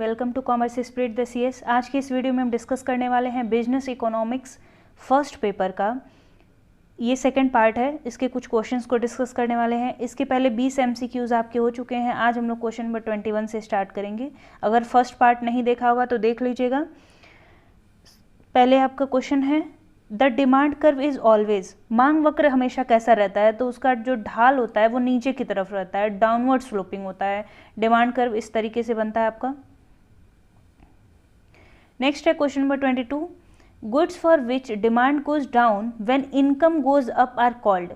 Welcome to commerce spirit the CS. आज की इस वीडियो में हम डिस्कस करने वाले हैं बिजनेस इकोनॉमिक्स फर्स्ट पेपर का। ये सेकंड पार्ट है। इसके कुछ क्वेश्चंस को डिस्कस करने वाले हैं। इसके पहले 20 एमसीक्यूज आपके हो चुके हैं। आज हम लोग क्वेश्चन नंबर 21 से स्टार्ट करेंगे। अगर फर्स्ट पार्ट नहीं देखा होगा तो देख लीजिएगा। पहले आपका क्वेश्चन है, the demand curve is always, मांग वक्र हमेशा कैसा रहता है? तो उसका जो ढाल होता है वो नीचे की तरफ रहता है, डाउनवर्ड स्लोपिंग होता है। डिमांड कर्व इस तरीके से बनता है आपका। नेक्स्ट है question number 22, goods for which demand goes down when income goes up are called.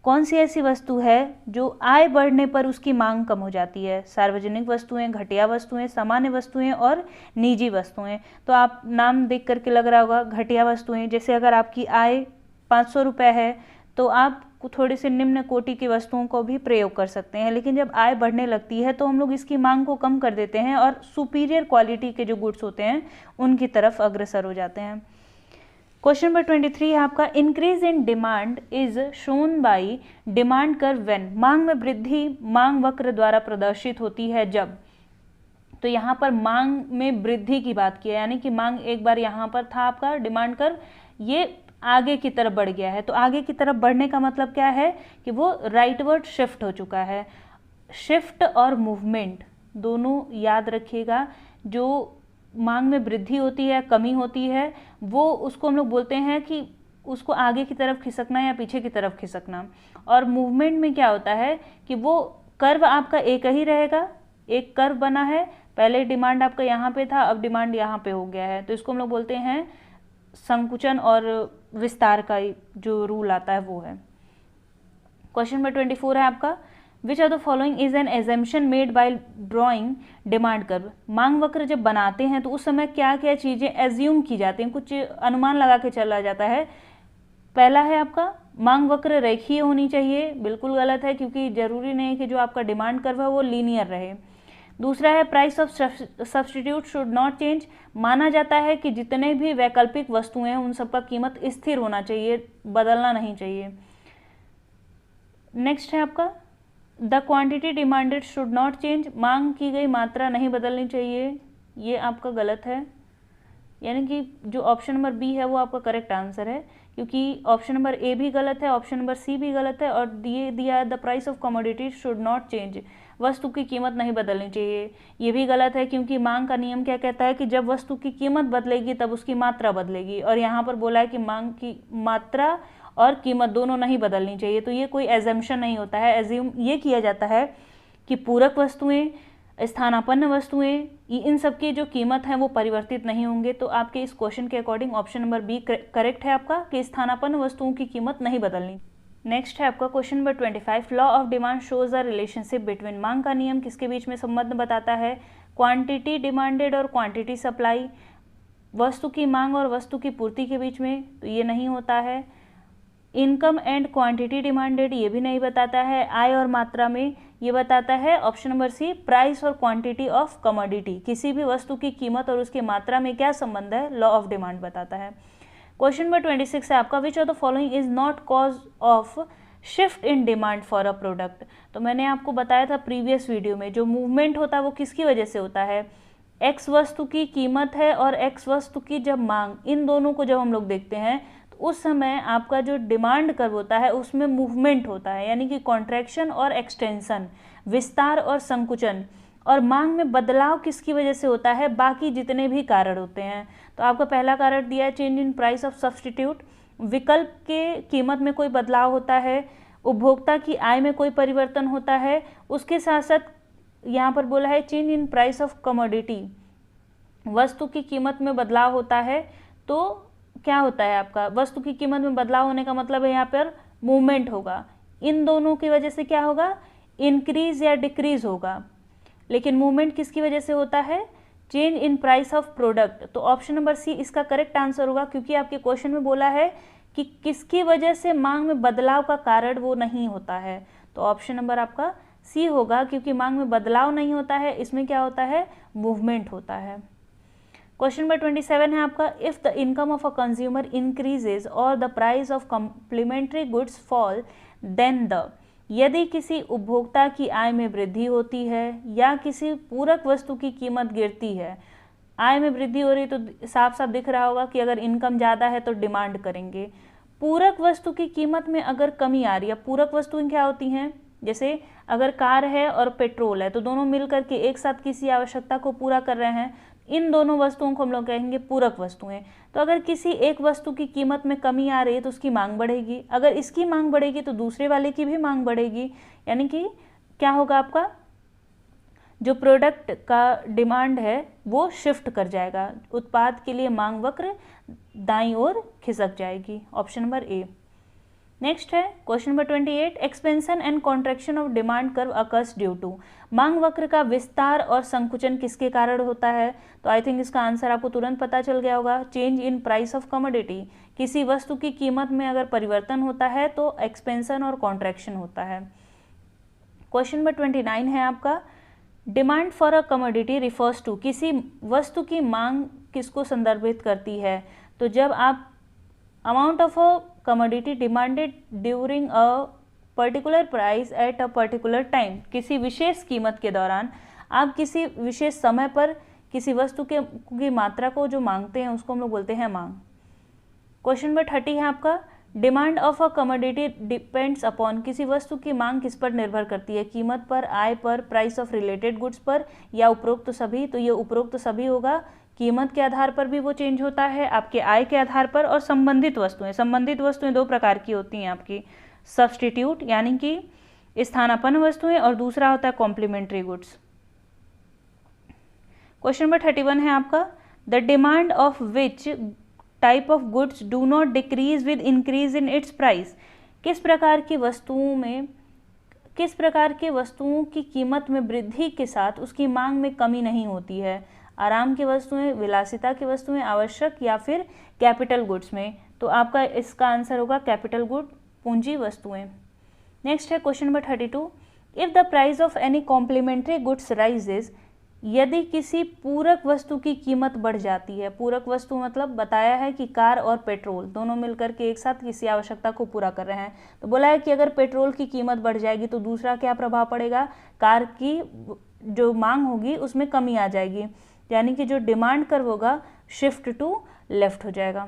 कौन सी ऐसी वस्तु है जो आय बढ़ने पर उसकी मांग कम हो जाती है? सार्वजनिक वस्तुएं, घटिया वस्तुएं, सामान्य वस्तुएं और निजी वस्तुएं। तो आप नाम देख करके लग रहा होगा घटिया वस्तुएं। जैसे अगर आपकी आय 500 रुपये है तो आप थोड़े से निम्न कोटि की वस्तुओं को भी प्रयोग कर सकते हैं, लेकिन जब आय बढ़ने लगती है तो हम लोग इसकी मांग को कम कर देते हैं और सुपीरियर क्वालिटी के जो गुड्स होते हैं उनकी तरफ अग्रसर हो जाते हैं। क्वेश्चन नंबर 23 है आपका, increase in demand is shown by demand curve when. मांग में वृद्धि मांग वक्र द्वारा प्रदर्शित होती है जब। तो यहाँ पर मांग में वृद्धि की बात की है, यानी कि मांग एक बार यहाँ पर था आपका डिमांड कर्व, ये आगे की तरफ बढ़ गया है। तो आगे की तरफ बढ़ने का मतलब क्या है कि वो राइटवर्ड शिफ्ट हो चुका है। शिफ्ट और मूवमेंट दोनों याद रखिएगा। जो मांग में वृद्धि होती है, कमी होती है, वो उसको हम लोग बोलते हैं कि उसको आगे की तरफ खिसकना या पीछे की तरफ खिसकना। और मूवमेंट में क्या होता है कि वो कर्व आपका एक ही रहेगा, एक कर्व बना है, पहले डिमांड आपका यहाँ पे था, अब डिमांड यहाँ पे हो गया है, तो इसको हम लोग बोलते हैं संकुचन और विस्तार का जो रूल आता है वो है। क्वेश्चन नंबर 24 है आपका, which are the following is an assumption made by drawing demand curve. मांग वक्र जब बनाते हैं तो उस समय क्या क्या चीजें एज्यूम की जाती हैं, कुछ अनुमान लगा के चला जाता है। पहला है आपका, मांग वक्र रेखीय होनी चाहिए। बिल्कुल गलत है, क्योंकि जरूरी नहीं है कि जो आपका डिमांड कर्व है वो लीनियर रहे। दूसरा है, price of substitute should not change. माना जाता है कि जितने भी वैकल्पिक वस्तुएं हैं उन सबका कीमत स्थिर होना चाहिए, बदलना नहीं चाहिए। नेक्स्ट है आपका, the quantity demanded should not change. मांग की गई मात्रा नहीं बदलनी चाहिए, ये आपका गलत है। यानी कि जो ऑप्शन नंबर बी है वो आपका करेक्ट आंसर है, क्योंकि ऑप्शन नंबर ए भी गलत है, ऑप्शन नंबर सी भी गलत है, और दिया the price of commodity should not change, वस्तु की कीमत नहीं बदलनी चाहिए, ये भी गलत है, क्योंकि मांग का नियम क्या कहता है कि जब वस्तु की कीमत बदलेगी तब उसकी मात्रा बदलेगी, और यहाँ पर बोला है कि मांग की मात्रा और कीमत दोनों नहीं बदलनी चाहिए। तो ये कोई एजम्पशन नहीं होता है। एज्यूम ये किया जाता है कि पूरक वस्तुएं, स्थानापन्न वस्तुएं, इन सब की जो कीमत है वो परिवर्तित नहीं होंगे। तो आपके इस क्वेश्चन के according option number B correct है आपका, कि स्थानापन्न वस्तुओं की कीमत नहीं बदलनी। नेक्स्ट है आपका question number 25, law of demand shows a relationship between. मांग का नियम किसके बीच में संबंध बताता है? क्वांटिटी डिमांडेड और क्वांटिटी सप्लाई, वस्तु की मांग और वस्तु की पूर्ति के बीच में, तो ये नहीं होता है। इनकम एंड क्वांटिटी डिमांडेड, ये भी नहीं बताता है। आय और मात्रा में, ये बताता है ऑप्शन नंबर सी, प्राइस और क्वांटिटी ऑफ कमोडिटी। किसी भी वस्तु की कीमत और उसकी मात्रा में क्या संबंध है, लॉ ऑफ डिमांड बताता है। क्वेश्चन नंबर 26 है आपका, which of the following is not cause of shift in demand for a product. तो मैंने आपको बताया था प्रीवियस वीडियो में, जो मूवमेंट होता है वो किसकी वजह से होता है? एक्स वस्तु की कीमत है और एक्स वस्तु की जब मांग, इन दोनों को जब हम लोग देखते हैं तो उस समय आपका जो डिमांड कर्व होता है उसमें मूवमेंट होता है, यानी कि कॉन्ट्रैक्शन और एक्सटेंशन, विस्तार और संकुचन। और मांग में बदलाव किसकी वजह से होता है? बाकी जितने भी कारण होते हैं। तो आपका पहला कारण दिया है, change in price of substitute, विकल्प के कीमत में कोई बदलाव होता है, उपभोक्ता की आय में कोई परिवर्तन होता है, उसके साथ साथ यहाँ पर बोला है change in price of commodity, वस्तु की कीमत में बदलाव होता है। तो क्या होता है आपका, वस्तु की कीमत में बदलाव होने का मतलब है यहाँ पर मूवमेंट होगा। इन दोनों की वजह से क्या होगा, इंक्रीज या डिक्रीज होगा। लेकिन मूवमेंट किसकी वजह से होता है? Change in price of product. तो ऑप्शन नंबर सी इसका करेक्ट आंसर होगा, क्योंकि आपके क्वेश्चन में बोला है कि किसकी वजह से मांग में बदलाव का कारण वो नहीं होता है। तो ऑप्शन नंबर आपका सी होगा, क्योंकि मांग में बदलाव नहीं होता है, इसमें क्या होता है, मूवमेंट होता है। क्वेश्चन नंबर 27 है आपका, if the income of a consumer increases और the price of complementary goods fall then the. यदि किसी उपभोक्ता की आय में वृद्धि होती है या किसी पूरक वस्तु की कीमत गिरती है, आय में वृद्धि हो रही तो साफ साफ दिख रहा होगा कि अगर इनकम ज़्यादा है तो डिमांड करेंगे। पूरक वस्तु की कीमत में अगर कमी आ रही है, पूरक वस्तुएं क्या होती हैं, जैसे अगर कार है और पेट्रोल है तो दोनों मिलकर के एक साथ किसी आवश्यकता को पूरा कर रहे हैं, इन दोनों वस्तुओं को हम लोग कहेंगे पूरक वस्तुएं। तो अगर किसी एक वस्तु की कीमत में कमी आ रही है तो उसकी मांग बढ़ेगी, अगर इसकी मांग बढ़ेगी तो दूसरे वाले की भी मांग बढ़ेगी, यानी कि क्या होगा, आपका जो प्रोडक्ट का डिमांड है वो शिफ्ट कर जाएगा, उत्पाद के लिए मांग वक्र दाईं ओर खिसक जाएगी। Option number A. नेक्स्ट है question number 28, expansion and contraction of demand curve occurs due to. मांग वक्र का विस्तार और संकुचन किसके कारण होता है? तो आई थिंक इसका आंसर आपको तुरंत पता चल गया होगा, change in price of commodity. किसी वस्तु की कीमत में अगर परिवर्तन होता है तो एक्सपेंशन और कॉन्ट्रैक्शन होता है। क्वेश्चन नंबर 29 है आपका, demand for a commodity refers to. किसी वस्तु की मांग किसको संदर्भित करती है? तो जब आप amount of a commodity demanded during a particular price at a particular time, किसी विशेष कीमत के दौरान आप किसी विशेष समय पर किसी वस्तु की मात्रा को जो मांगते हैं उसको हम लोग बोलते हैं मांग। क्वेश्चन नंबर 30 है आपका, demand of a commodity depends upon. किसी वस्तु की मांग किस पर निर्भर करती है? कीमत पर, आय पर, प्राइस ऑफ रिलेटेड गुड्स पर, या उपरोक्त सभी? तो ये उपरोक्त सभी होगा। कीमत के आधार पर भी वो चेंज होता है, आपके आय के आधार पर, और संबंधित वस्तुएं दो प्रकार की होती हैं आपकी, सब्सटीट्यूट यानी कि स्थानापन्न वस्तुएं, और दूसरा होता है कॉम्प्लीमेंट्री गुड्स। क्वेश्चन नंबर 31 है आपका, the demand of which type of goods do not decrease with increase in its price. किस प्रकार की वस्तुओं की कीमत में वृद्धि के साथ उसकी मांग में कमी नहीं होती है? आराम की वस्तुएं, विलासिता की वस्तुएं, आवश्यक, या फिर कैपिटल गुड्स में? तो आपका इसका आंसर होगा कैपिटल गुड, पूंजी वस्तुएं। नेक्स्ट है question number 32, if the price of any complementary goods rises. यदि किसी पूरक वस्तु की कीमत बढ़ जाती है, पूरक वस्तु मतलब बताया है कि कार और पेट्रोल दोनों मिलकर के एक साथ किसी आवश्यकता को पूरा कर रहे हैं, तो बोला है कि अगर पेट्रोल की कीमत बढ़ जाएगी तो दूसरा क्या प्रभाव पड़ेगा, कार की जो मांग होगी उसमें कमी आ जाएगी, यानी कि जो डिमांड कर्व होगा शिफ्ट टू लेफ्ट हो जाएगा।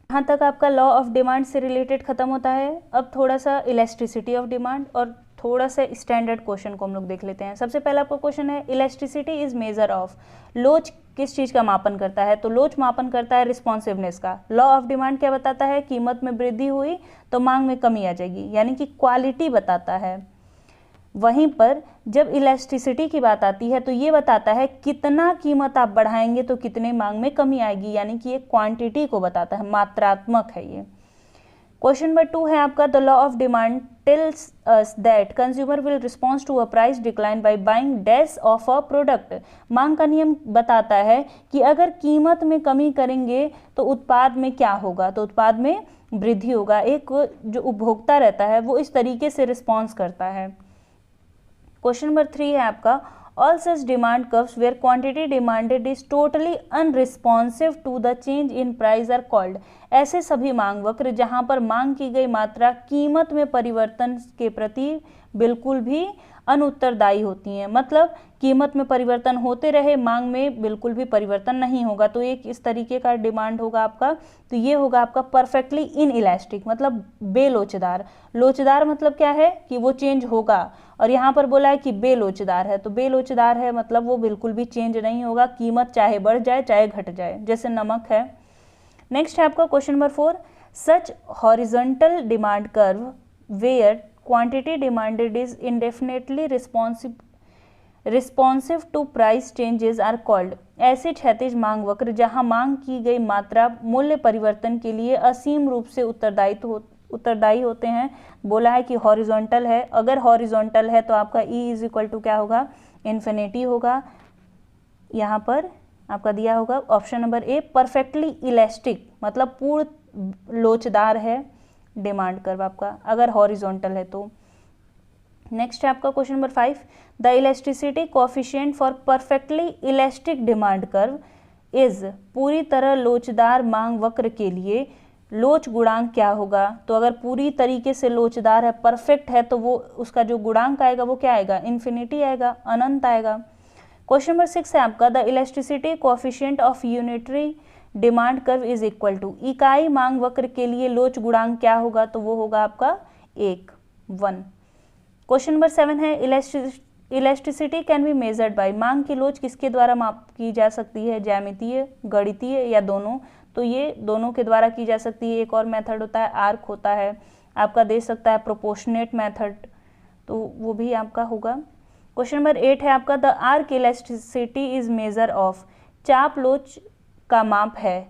यहाँ तक आपका लॉ ऑफ डिमांड से रिलेटेड खत्म होता है। अब थोड़ा सा इलास्टिसिटी ऑफ डिमांड और थोड़ा सा स्टैंडर्ड क्वेश्चन को हम लोग देख लेते हैं। सबसे पहला आपका क्वेश्चन है, इलास्टिसिटी इज मेजर ऑफ। लोच किस चीज़ का मापन करता है? तो लोच मापन करता है रिस्पॉन्सिवनेस का। लॉ ऑफ डिमांड क्या बताता है? कीमत में वृद्धि हुई तो मांग में कमी आ जाएगी, यानी कि क्वालिटी बताता है। वहीं पर जब इलास्टिसिटी की बात आती है तो ये बताता है कितना कीमत आप बढ़ाएंगे तो कितने मांग में कमी आएगी, यानी कि ये क्वांटिटी को बताता है, मात्रात्मक है ये। क्वेश्चन नंबर 2 है आपका, the law of demand tells us that consumer will response to a price decline by buying dash of a product. मांग का नियम बताता है कि अगर कीमत में कमी करेंगे तो उत्पाद में क्या होगा, तो उत्पाद में वृद्धि होगा। एक जो उपभोक्ता रहता है वो इस तरीके से रिस्पॉन्स करता है। क्वेश्चन नंबर 3 है आपका, all such demand curves where quantity demanded is totally unresponsive to the change in price are called. ऐसे सभी मांग वक्र जहां पर मांग की गई मात्रा कीमत में परिवर्तन के प्रति बिल्कुल भी अनुत्तरदायी होती हैं। मतलब कीमत में परिवर्तन होते रहे, मांग में बिल्कुल भी परिवर्तन नहीं होगा, तो एक इस तरीके का डिमांड होगा आपका। तो ये होगा आपका परफेक्टली इनइलास्टिक, मतलब बेलोचदार। लोचदार मतलब क्या है कि वो चेंज होगा, और यहाँ पर बोला है कि बेलोचदार है, तो बेलोचदार है मतलब वो बिल्कुल भी चेंज नहीं होगा, कीमत चाहे बढ़ जाए चाहे घट जाए, जैसे नमक है। नेक्स्ट है आपका question number 4, such horizontal demand curve where quantity demanded is indefinitely responsive to price changes are called. ऐसे क्षैतिज मांग वक्र जहां मांग की गई मात्रा मूल्य परिवर्तन के लिए असीम रूप से उत्तरदायी होते हैं, बोला है कि हॉरिजॉन्टल है। अगर हॉरिजॉन्टल है तो आपका E इज इक्वल टू क्या होगा, इन्फिनिटी होगा। यहाँ पर आपका दिया होगा ऑप्शन नंबर ए, परफेक्टली इलास्टिक मतलब पूर्ण लोचदार है डिमांड कर्व आपका अगर हॉरिजॉन्टल है तो। नेक्स्ट है आपका question number 5, the elasticity coefficient for perfectly elastic demand curve is. पूरी तरह लोचदार मांग वक्र के लिए लोच गुणांक क्या होगा, तो अगर पूरी तरीके से लोचदार है, परफेक्ट है, तो वो उसका जो गुणांक आएगा वो क्या आएगा, इन्फिनिटी आएगा, अनंत आएगा। क्वेश्चन नंबर 6 है आपका, the elasticity coefficient of unitary demand curve is equal to, इकाई मांग वक्र के लिए लोच गुणांक क्या होगा, तो वो होगा आपका 1। क्वेश्चन नंबर 7 है, elasticity can be measured by, मांग की लोच किसके द्वारा माप की जा सकती है, ज्यामितीय, गणितीय या दोनों, तो ये दोनों के द्वारा की जा सकती है। एक और मेथड होता है आर्क होता है, आपका दे सकता है प्रोपोर्शनेट मेथड, तो वो भी आपका होगा। क्वेश्चन नंबर 8 है आपका, the arc elasticity is measure of, चाप लोच का माप है,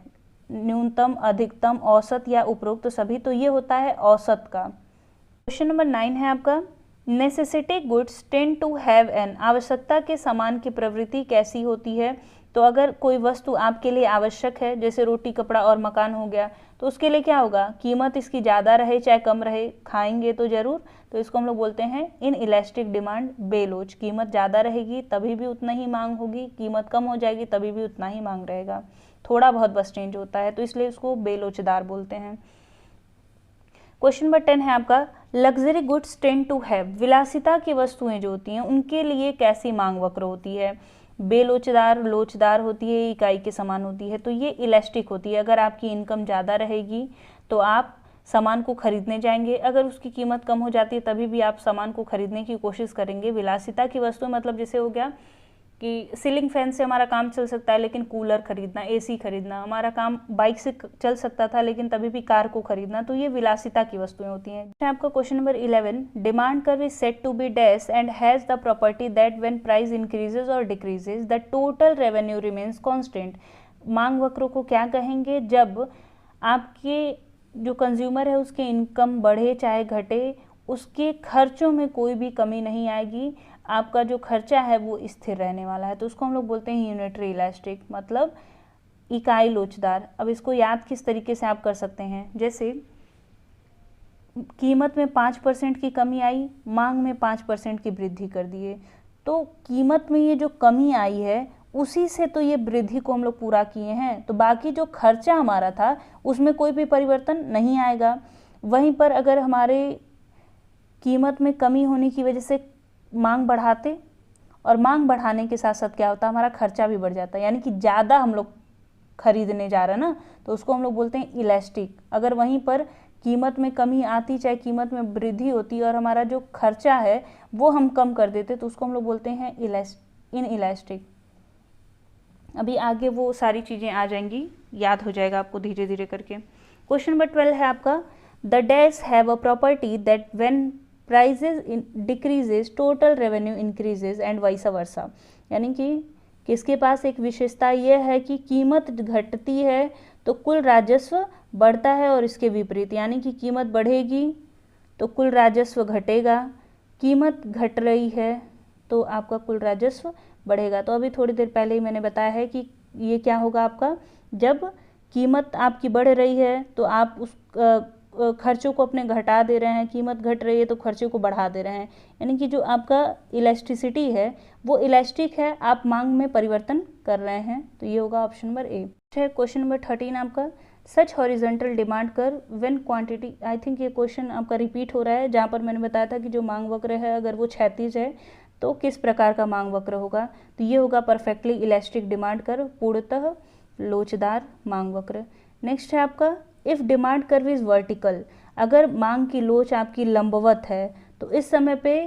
न्यूनतम, अधिकतम, औसत या उपरोक्त सभी, तो ये होता है औसत का। क्वेश्चन नंबर 9 है आपका, necessity goods tend to have an, आवश्यकता के सामान की प्रवृत्ति कैसी होती है, तो अगर कोई वस्तु आपके लिए आवश्यक है, जैसे रोटी, कपड़ा और मकान हो गया, तो उसके लिए क्या होगा, कीमत इसकी ज़्यादा रहे चाहे कम रहे, खाएंगे तो ज़रूर, तो इसको हम लोग बोलते हैं इन इलास्टिक डिमांड बेलोच, कीमत ज़्यादा रहेगी तभी भी उतना ही मांग होगी, कीमत कम हो जाएगी तभी भी उतना ही मांग रहेगा, थोड़ा बहुत बस चेंज होता है, तो इसलिए इसको बेलोचदार बोलते हैं। क्वेश्चन नंबर 10 है आपका, luxury goods tend to have, विलासिता की वस्तुएं जो होती हैं उनके लिए कैसी मांग वक्र होती है, बेलोचदार, लोचदार होती है, इकाई के समान होती है, तो ये इलास्टिक होती है। अगर आपकी इनकम ज़्यादा रहेगी तो आप सामान को खरीदने जाएंगे, अगर उसकी कीमत कम हो जाती है तभी भी आप सामान को खरीदने की कोशिश करेंगे। विलासिता की वस्तु मतलब जैसे हो गया कि सीलिंग फैन से हमारा काम चल सकता है लेकिन कूलर खरीदना, एसी खरीदना, हमारा काम बाइक से चल सकता था लेकिन तभी भी कार को खरीदना, तो ये विलासिता की वस्तुएं होती हैं। आपका question number 11, demand curve is said to be dash and has the property that when price increases और decreases the total revenue remains constant, मांग वक्रों को क्या कहेंगे, जब आपके जो कंज्यूमर है उसके इनकम बढ़े चाहे घटे, उसके खर्चों में कोई भी कमी नहीं आएगी, आपका जो खर्चा है वो स्थिर रहने वाला है, तो उसको हम लोग बोलते हैं यूनिटरी इलास्टिक, मतलब इकाई लोचदार। अब इसको याद किस तरीके से आप कर सकते हैं, जैसे कीमत में 5% की कमी आई, मांग में 5% की वृद्धि कर दिए, तो कीमत में ये जो कमी आई है उसी से तो ये वृद्धि को हम लोग पूरा किए हैं, तो बाकी जो खर्चा हमारा था उसमें कोई भी परिवर्तन नहीं आएगा। वहीं पर अगर हमारे कीमत में कमी होने की वजह से मांग बढ़ाते, और मांग बढ़ाने के साथ साथ क्या होता है, हमारा खर्चा भी बढ़ जाता है, यानी कि ज़्यादा हम लोग खरीदने जा रहे हैं ना, तो उसको हम लोग बोलते हैं इलास्टिक। अगर वहीं पर कीमत में कमी आती चाहे कीमत में वृद्धि होती और हमारा जो खर्चा है वो हम कम कर देते, तो उसको हम लोग बोलते हैं इन इलास्टिक। अभी आगे वो सारी चीज़ें आ जाएंगी, याद हो जाएगा आपको धीरे धीरे करके। क्वेश्चन नंबर 12 है आपका, the dash have a property that when prices decreases total revenue increases and vice versa, यानी कि किसके पास एक विशेषता यह है कि कीमत घटती है तो कुल राजस्व बढ़ता है, और इसके विपरीत, यानी कि कीमत बढ़ेगी तो कुल राजस्व घटेगा, कीमत घट रही है तो आपका कुल राजस्व बढ़ेगा। तो अभी थोड़ी देर पहले ही मैंने बताया है कि ये क्या होगा आपका, जब कीमत आपकी बढ़ रही है तो आप उस खर्चों को अपने घटा दे रहे हैं, कीमत घट रही है तो खर्चों को बढ़ा दे रहे हैं, यानी कि जो आपका इलास्टिसिटी है वो इलास्टिक है, आप मांग में परिवर्तन कर रहे हैं, तो ये होगा option number A. Question number 13 आपका, such horizontal demand curve when quantity, I think ये क्वेश्चन आपका रिपीट हो रहा है, जहाँ पर मैंने बताया था कि जो मांग वक्र है अगर वो क्षैतिज है तो किस प्रकार का मांग वक्र होगा, तो ये होगा परफेक्टली इलास्टिक डिमांड कर्व, पूर्णतः लोचदार मांग वक्र। नेक्स्ट है आपका, if demand curve is vertical, अगर मांग की लोच आपकी लंबवत है तो इस समय पे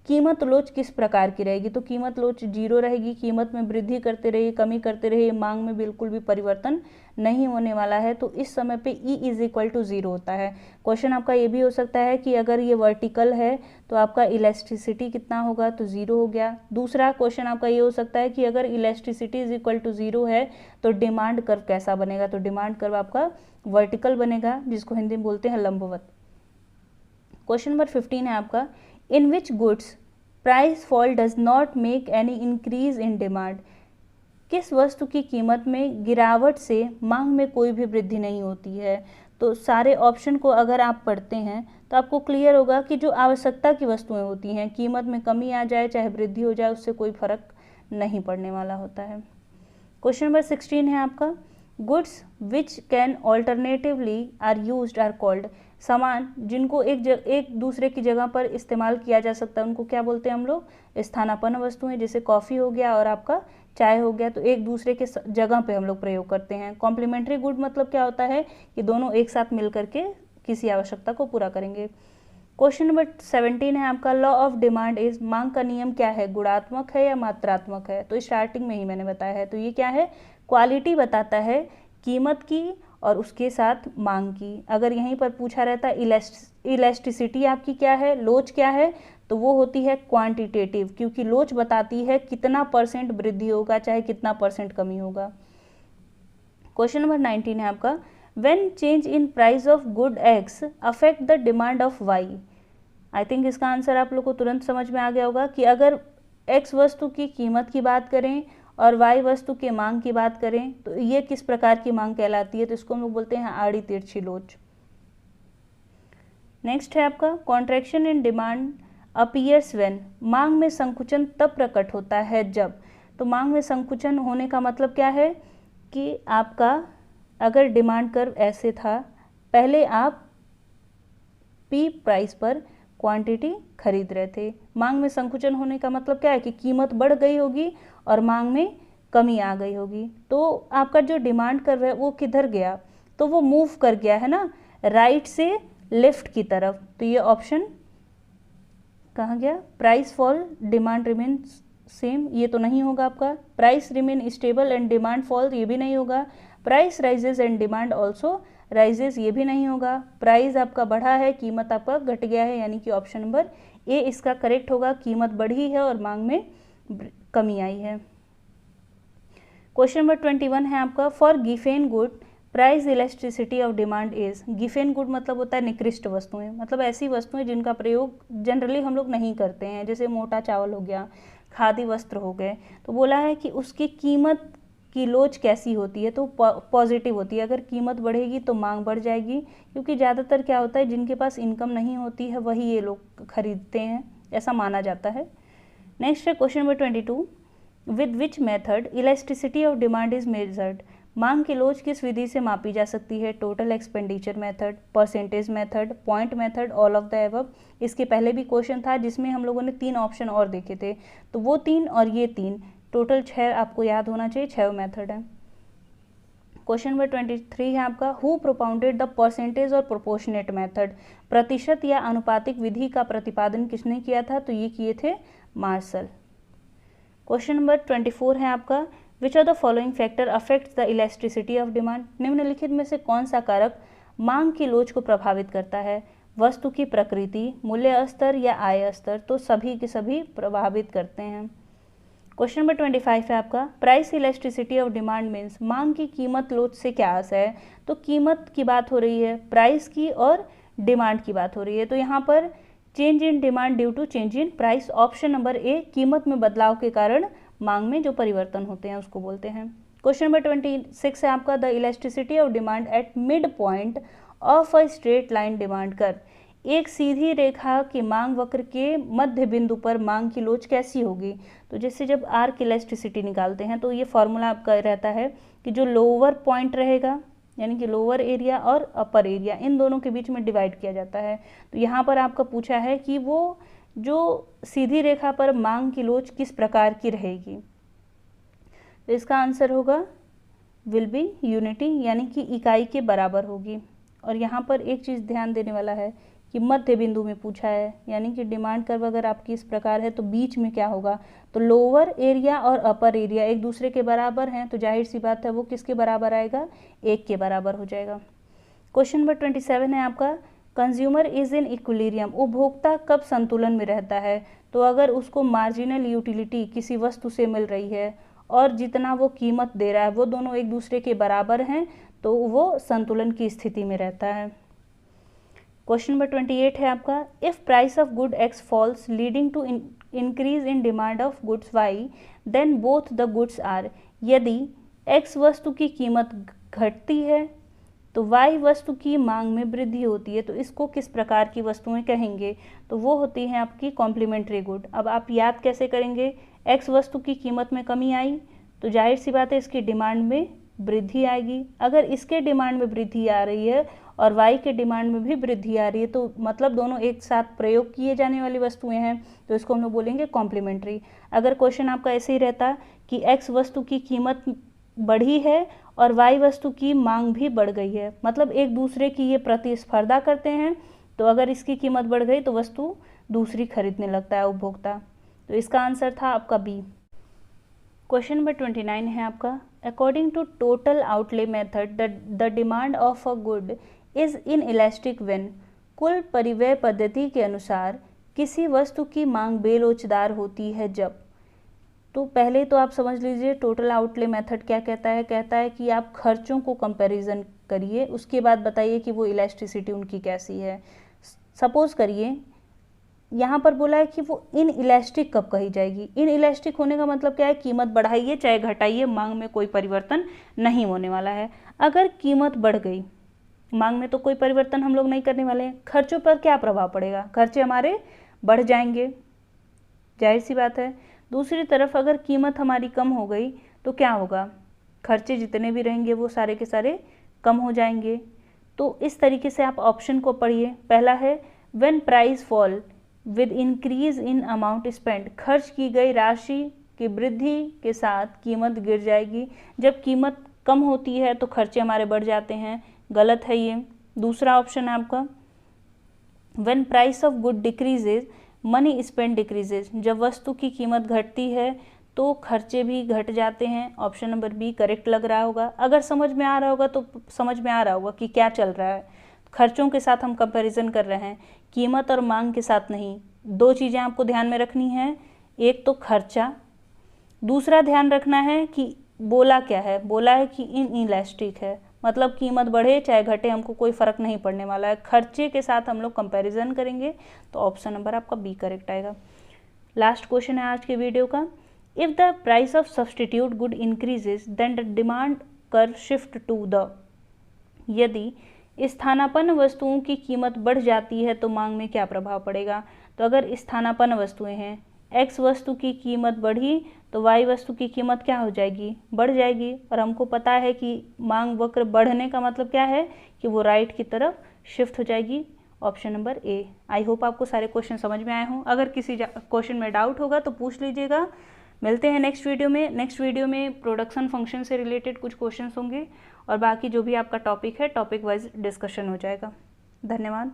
कीमत लोच किस प्रकार की रहेगी, तो कीमत लोच 0 रहेगी, कीमत में वृद्धि करते रहिए, कमी करते रहिए, मांग में बिल्कुल भी परिवर्तन नहीं होने वाला है, तो इस समय पे E इज इक्वल टू 0 होता है। क्वेश्चन आपका ये भी हो सकता है कि अगर ये वर्टिकल है तो आपका इलास्टिसिटी कितना होगा, तो 0 हो गया। दूसरा क्वेश्चन आपका ये हो सकता है कि अगर इलास्टिसिटी इज इक्वल टू 0 है तो डिमांड कर्व कैसा बनेगा, तो डिमांड कर्व आपका वर्टिकल बनेगा, जिसको हिंदी में बोलते हैं लंबवत। क्वेश्चन नंबर 15 है आपका, in which goods price fall does not make any increase in demand, किस वस्तु की कीमत में गिरावट से मांग में कोई भी वृद्धि नहीं होती है। तो सारे ऑप्शन को अगर आप पढ़ते हैं तो आपको क्लियर होगा कि जो आवश्यकता की वस्तुएं होती हैं, कीमत में कमी आ जाए चाहे वृद्धि हो जाए उससे कोई फर्क नहीं पड़ने वाला होता है। क्वेश्चन नंबर 16 है आपका, goods which can alternatively are used are called, सामान जिनको एक दूसरे की जगह पर इस्तेमाल किया जा सकता है उनको क्या बोलते हैं हम लोग, स्थानापन्न वस्तुएं। जैसे कॉफ़ी हो गया और आपका चाय हो गया, तो एक दूसरे के जगह पे हम लोग प्रयोग करते हैं। कॉम्प्लीमेंट्री गुड मतलब क्या होता है कि दोनों एक साथ मिल करके किसी आवश्यकता को पूरा करेंगे। क्वेश्चन नंबर 17 है आपका, लॉ ऑफ डिमांड इज, मांग का नियम क्या है, गुणात्मक है या मात्रात्मक है? तो स्टार्टिंग में ही मैंने बताया है। तो ये क्या है, क्वालिटी बताता है कीमत की और उसके साथ मांग की। अगर यहीं पर पूछा रहता इलास्टिसिटी आपकी क्या है, लोच क्या है, तो वो होती है क्वांटिटेटिव, क्योंकि लोच बताती है कितना % वृद्धि होगा चाहे कितना % कमी होगा। क्वेश्चन नंबर 19 है आपका, when change in price of good X affect the demand of Y. I think इसका आंसर आप लोग को तुरंत समझ में आ गया होगा कि अगर एक्स वस्तु की कीमत की बात करें और वाई वस्तु के मांग की बात करें तो ये किस प्रकार की मांग कहलाती है, तो इसको हम लोग बोलते हैं आड़ी तिरछी लोच। नेक्स्ट है आपका, contraction in demand appears when, मांग में संकुचन तब प्रकट होता है जब। तो मांग में संकुचन होने का मतलब क्या है कि आपका अगर डिमांड कर्व ऐसे था, पहले आप पी प्राइस पर क्वांटिटी खरीद रहे थे, मांग में संकुचन होने का मतलब क्या है कि कीमत बढ़ गई होगी और मांग में कमी आ गई होगी। तो आपका जो डिमांड कर्व है वो किधर गया, तो वो मूव कर गया है ना, राइट से लेफ्ट की तरफ। तो ये ऑप्शन कहाँ गया, price fall demand remain same, ये तो नहीं होगा आपका। Price remain stable and demand fall, ये भी नहीं होगा। Price rises and demand also rises, ये भी नहीं होगा। प्राइस आपका बढ़ा है, कीमत आपका घट गया है, यानी कि ऑप्शन नंबर ए इसका करेक्ट होगा, कीमत बढ़ी है और मांग में कमी आई है। क्वेश्चन नंबर 21 है आपका, for Giffen good price elasticity of demand is. Giffen good मतलब होता है निकृष्ट वस्तुएं, मतलब ऐसी वस्तुएं जिनका प्रयोग जनरली हम लोग नहीं करते हैं, जैसे मोटा चावल हो गया, खादी वस्त्र हो गए। तो बोला है कि उसकी कीमत की लोच कैसी होती है, तो पॉजिटिव होती है। अगर कीमत बढ़ेगी तो मांग बढ़ जाएगी, क्योंकि ज़्यादातर क्या होता है जिनके पास इनकम नहीं होती है वही ये लोग खरीदते हैं, ऐसा माना जाता है। नेक्स्ट है question number 22, with which method elasticity of demand is measured. मांग की लोच किस विधि से मापी जा सकती है, total expenditure method, percentage method, point method, all of the above. इसके पहले भी क्वेश्चन था जिसमें हम लोगों ने 3 ऑप्शन और देखे थे, तो वो 3 और ये 3, टोटल 6 आपको याद होना चाहिए, 6 मेथड है। क्वेश्चन नंबर 23 है आपका, हु प्रोपाउंडेड द परसेंटेज और प्रोपोर्शनेट मेथड। प्रतिशत या अनुपातिक विधि का प्रतिपादन किसने किया था, तो ये किए थे मार्शल। क्वेश्चन नंबर 24 है आपका, which of the following factor affects the elasticity of demand. निम्नलिखित में से कौन सा कारक मांग की लोच को प्रभावित करता है, वस्तु की प्रकृति, मूल्य स्तर या आय स्तर। तो सभी के सभी प्रभावित करते हैं। क्वेश्चन नंबर 25 है आपका, price elasticity of demand means, मांग की कीमत लोच से क्या आशय है। तो कीमत की बात हो रही है, प्राइस की और डिमांड की बात हो रही है। तो यहाँ पर change in demand due to change in price, option number A, कीमत में बदलाव के कारण मांग में जो परिवर्तन होते हैं उसको बोलते हैं। क्वेश्चन नंबर 26 है आपका, the elasticity of demand at mid point of a straight line demand curve. एक सीधी रेखा की मांग वक्र के मध्य बिंदु पर मांग की लोच कैसी होगी। तो जैसे जब आर्क इलास्टिसिटी निकालते हैं तो ये फॉर्मूला आपका रहता है कि जो लोअर पॉइंट रहेगा, यानी कि लोअर एरिया और अपर एरिया, इन दोनों के बीच में डिवाइड किया जाता है। तो यहाँ पर आपका पूछा है कि वो जो सीधी रेखा पर मांग की लोच किस प्रकार की रहेगी, तो इसका आंसर होगा विल बी यूनिटी, यानी कि इकाई के बराबर होगी। और यहाँ पर एक चीज़ ध्यान देने वाला है कि मध्य बिंदु में पूछा है, यानी कि डिमांड कर्व अगर आपकी इस प्रकार है तो बीच में क्या होगा, तो लोअर एरिया और अपर एरिया एक दूसरे के बराबर हैं, तो जाहिर सी बात है वो किसके बराबर आएगा, 1 के बराबर हो जाएगा। क्वेश्चन नंबर 27 है आपका, कंज्यूमर इज इन इक्विलिब्रियम। उपभोक्ता कब संतुलन में रहता है, तो अगर उसको मार्जिनल यूटिलिटी किसी वस्तु से मिल रही है और जितना वो कीमत दे रहा है वो दोनों एक दूसरे के बराबर हैं, तो वो संतुलन की स्थिति में रहता है। क्वेश्चन नंबर 28 है आपका, if price of good X falls leading to increase in demand of goods Y, then both the goods are. यदि एक्स वस्तु की कीमत घटती है तो वाई वस्तु की मांग में वृद्धि होती है, तो इसको किस प्रकार की वस्तुएं कहेंगे, तो वो होती हैं आपकी कॉम्प्लीमेंट्री गुड। अब आप याद कैसे करेंगे, एक्स वस्तु की कीमत में कमी आई तो जाहिर सी बात है इसकी डिमांड में वृद्धि आएगी। अगर इसके डिमांड में वृद्धि आ रही है और वाई के डिमांड में भी वृद्धि आ रही है, तो मतलब दोनों एक साथ प्रयोग किए जाने वाली वस्तुएं हैं, तो इसको हम लोग बोलेंगे कॉम्प्लीमेंट्री। अगर क्वेश्चन आपका ऐसे ही रहता कि एक्स वस्तु की कीमत बढ़ी है और वाई वस्तु की मांग भी बढ़ गई है, मतलब एक दूसरे की ये प्रतिस्पर्धा करते हैं, तो अगर इसकी कीमत बढ़ गई तो वस्तु दूसरी खरीदने लगता है उपभोक्ता। तो इसका आंसर था आपका बी। क्वेश्चन नंबर 29 है आपका, according to total outlay method the demand of a good is inelastic when. कुल परिव्यय पद्धति के अनुसार किसी वस्तु की मांग बेलोचदार होती है जब। तो पहले तो आप समझ लीजिए टोटल आउटले मेथड क्या कहता है। कहता है कि आप खर्चों को कंपैरिजन करिए, उसके बाद बताइए कि वो इलास्टिसिटी उनकी कैसी है। सपोज करिए यहाँ पर बोला है कि वो इन इलास्टिक कब कही जाएगी। इन इलास्टिक होने का मतलब क्या है, कीमत बढ़ाइए चाहे घटाइए, मांग में कोई परिवर्तन नहीं होने वाला है। अगर कीमत बढ़ गई, मांग में तो कोई परिवर्तन हम लोग नहीं करने वाले हैं, खर्चों पर क्या प्रभाव पड़ेगा, खर्चे हमारे बढ़ जाएंगे, जाहिर सी बात है। दूसरी तरफ अगर कीमत हमारी कम हो गई तो क्या होगा, खर्चे जितने भी रहेंगे वो सारे के सारे कम हो जाएंगे। तो इस तरीके से आप ऑप्शन को पढ़िए। पहला है when price fall with increase in amount spend, खर्च की गई राशि की वृद्धि के साथ कीमत गिर जाएगी। जब कीमत कम होती है तो खर्चे हमारे बढ़ जाते हैं, गलत है ये। दूसरा ऑप्शन है आपका when price of good decreases money spend decreases, जब वस्तु की कीमत घटती है तो खर्चे भी घट जाते हैं। ऑप्शन नंबर बी करेक्ट लग रहा होगा। अगर समझ में आ रहा होगा तो समझ में आ रहा होगा कि क्या चल रहा है। खर्चों के साथ हम कंपैरिजन कर रहे हैं, कीमत और मांग के साथ नहीं। दो चीज़ें आपको ध्यान में रखनी है, एक तो खर्चा, दूसरा ध्यान रखना है कि बोला क्या है, बोला है कि इन इलास्टिक है, मतलब कीमत बढ़े चाहे घटे हमको कोई फ़र्क नहीं पड़ने वाला है। खर्चे के साथ हम लोग कंपैरिजन करेंगे, तो ऑप्शन नंबर आपका बी करेक्ट आएगा। लास्ट क्वेश्चन है आज के वीडियो का, if the price of substitute good increases then the demand curve shift to the, यदि स्थानापन्न वस्तुओं की कीमत बढ़ जाती है तो मांग में क्या प्रभाव पड़ेगा। तो अगर स्थानापन्न वस्तुएं हैं, एक्स वस्तु की कीमत बढ़ी तो वाई वस्तु की कीमत क्या हो जाएगी, बढ़ जाएगी। और हमको पता है कि मांग वक्र बढ़ने का मतलब क्या है कि वो राइट की तरफ शिफ्ट हो जाएगी। Option number A. I hope आपको सारे क्वेश्चन समझ में आए हों। अगर किसी क्वेश्चन में डाउट होगा तो पूछ लीजिएगा। मिलते हैं नेक्स्ट वीडियो में। नेक्स्ट वीडियो में प्रोडक्शन फंक्शन से रिलेटेड कुछ क्वेश्चंस होंगे और बाकी जो भी आपका टॉपिक है टॉपिक वाइज डिस्कशन हो जाएगा। धन्यवाद।